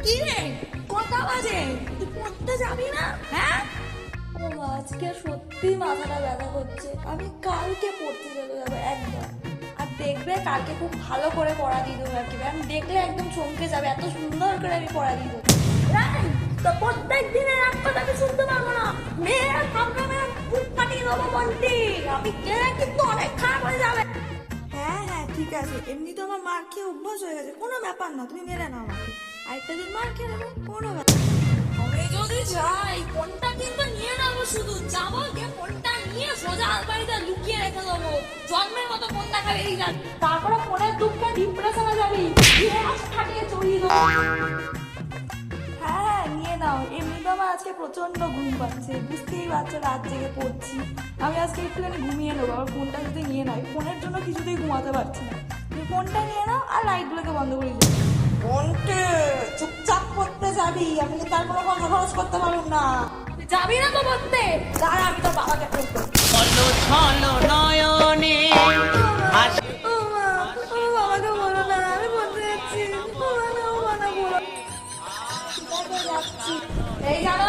কি রে, কটা বাজে? তুই পড়তে যাবি না? হ্যাঁ, ও মা, আজকে সত্যি মাথাটা ব্যথা করছে। আমি কালকে পড়তে চলে যাবো একদম। আর দেখবে কালকে খুব ভালো করে পড়া দিয়ে দেবো আর কি। আমি দেখলে একদম চমকে যাবে, এত সুন্দর করে আমি পড়া দিয়ে দেবো। রাই, তো প্রত্যেক দিনের এক কথা আমি শুনতে পারবো না। মেয়ের প্রোগ্রামে বুক কাটিয়ে দেবো বলতি। আমি গেলে কিন্তু অনেক খারাপ হয়ে যাবে। হ্যাঁ হ্যাঁ, ঠিক আছে। এমনি তো আমার মার খেয়ে অভ্যাস হয়ে গেছে, কোনো ব্যাপার না, তুমি মেরে নাও আমাকে। আরেকটা দিন মার খেয়ে নেবো, কোনো ব্যাপার না। আমি যদি যাই ফোনটা কিন্তু নিয়ে নেবো, শুধু যাবো গিয়ে ফোনটা নিয়ে সোজা আলমারিতে লুকিয়ে রেখে দেবো। জন্মের মতো ফোন দেখা বেরিয়ে যাবে, তারপরে ফোনের দুঃখে ডিপ্রেশনে যাবি, খাটিয়ে চড়িয়ে দেবো। হ্যাঁ হ্যাঁ, নিয়ে নাও। এমনি তো আমার আজকে প্রচন্ড ঘুম পাচ্ছে, বুঝতেই পারছো, রাত জেগে পড়ছি। আমি আজকে একটুখানি ঘুমিয়ে নেবো। আমার ফোনটা যদি নিয়ে নাও, ফোনের জন্য কিছুতেই ঘুমাতে পারছি না। তুমি ফোনটা নিয়ে নাও আর লাইটগুলোকে বন্ধ করে দিও। ফোনকে চুপচাপ করতে যাবি, আমি কিন্তু তার কোনো কথা খরচ করতে পারবো না। তুই যাবি না তো বলতে, দাঁড়া আমি তোর বাবাকে ফোন করবো। ছলো ছলো নয়নে হাসি ও মা, ও বাবাকে বলো না, আমি পড়তে যাচ্ছি। ও মা না, ও মা না, বলো। এই জানো